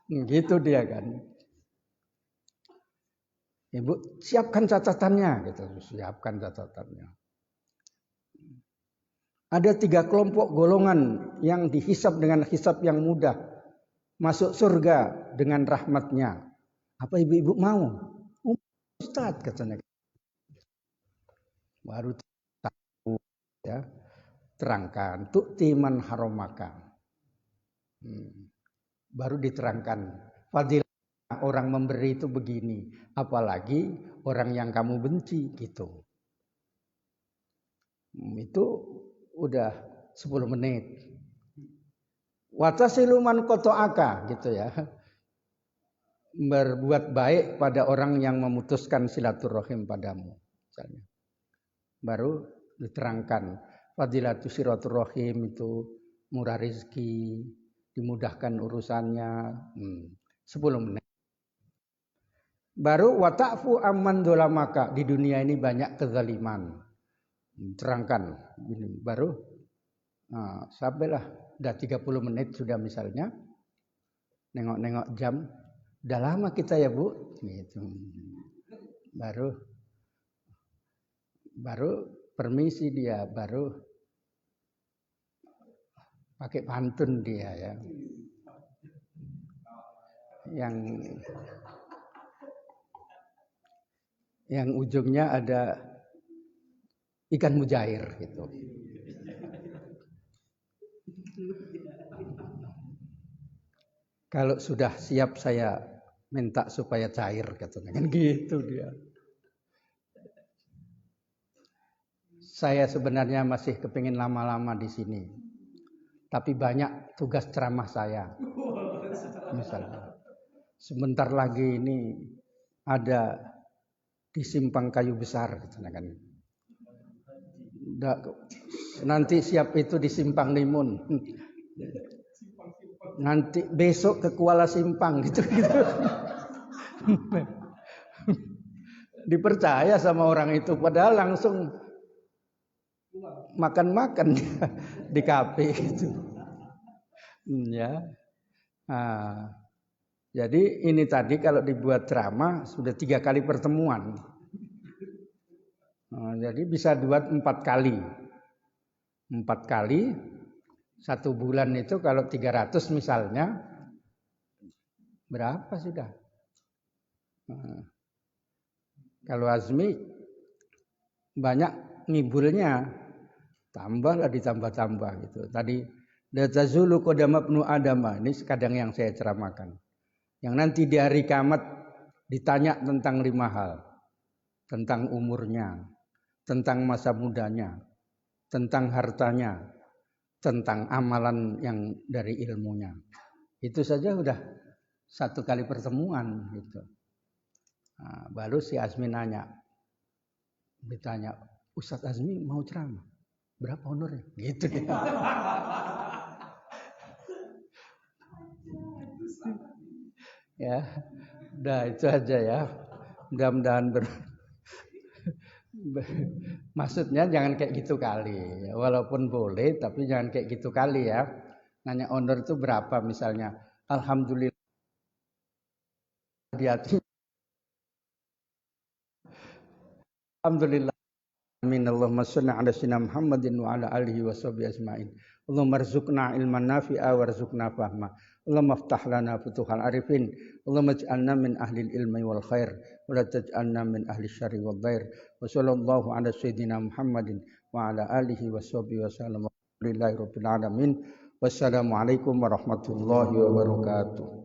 Gitu dia kan. Ibu siapkan catatannya gitu, siapkan catatannya. Ada 3 kelompok golongan yang dihisab dengan hisab yang mudah, masuk surga dengan rahmatnya. Apa ibu-ibu mau? Ustaz katanya. Baru tahu ya, terangkan tu'ti man haramaka. Baru diterangkan fadilah orang memberi itu begini, apalagi orang yang kamu benci gitu. Itu udah 10 menit. Watasiluman kotoaka gitu ya. Berbuat baik pada orang yang memutuskan silaturahim padamu. Misalnya. Baru diterangkan fadilatu silaturahim itu murah rezeki, dimudahkan urusannya. 10 menit. Baru wata'fu amman dolamaka. Di dunia ini banyak kezaliman. Terangkan. Baru sampailah udah 30 menit sudah misalnya. Nengok-nengok jam. Udah lama kita ya Bu. Gitu. Baru permisi dia. Baru pakai pantun dia ya. Yang ujungnya ada ikan mujair gitu. Kalau sudah siap saya minta supaya cair katanya kan gitu dia. Saya sebenarnya masih kepingin lama-lama di sini, tapi banyak tugas ceramah saya. Misalnya, sebentar lagi ini ada di Simpang Kayu Besar, katanya kan. Nanti siap itu di Simpang Limun. Nanti besok ke Kuala Simpang gitu. Dipercaya sama orang itu, padahal langsung makan-makan di kafe gitu. Ya. Nah, jadi ini tadi kalau dibuat ceramah sudah 3 kali pertemuan. Nah, jadi bisa buat 4 kali. 4 kali 1 bulan itu kalau 300 misalnya berapa sudah? Nah, kalau Azmi banyak ngibulnya, tambahlah ditambah-tambah gitu. Tadi datazulu qadama ibnu adama, ini kadang yang saya ceramahkan. Yang nanti di hari kiamat ditanya tentang 5 hal. Tentang umurnya, tentang masa mudanya, tentang hartanya, tentang amalan yang dari ilmunya. Itu saja sudah 1 kali pertemuan gitu. Nah, baru si Azmi ditanya, Ustadz Azmi mau ceramah, berapa honornya? Gitu ya. Ya, udah itu aja ya. Mudah-mudahan maksudnya jangan kayak gitu kali. Walaupun boleh, tapi jangan kayak gitu kali ya. Nanya honor itu berapa misalnya? Alhamdulillah di hati. Alhamdulillah. Amin. Allahumma shalli ala sayyidina Muhammadin wa ala alihi wa sahbihi ajmain. Allahumma rzuqna ilman nafi'a warzuqna fahma. Allahumma aftah lana futuhal arifin. Allahumma ij'alna min ahli ilmi wal khair wa la taj'alna min ahli syarri wal dhair. Wa sallallahu ala sayyidina Muhammadin wa ala alihi wa sahbihi wa sallam. Alhamdulillahi rabbil alamin. Wassalamualaikum warahmatullahi wabarakatuh.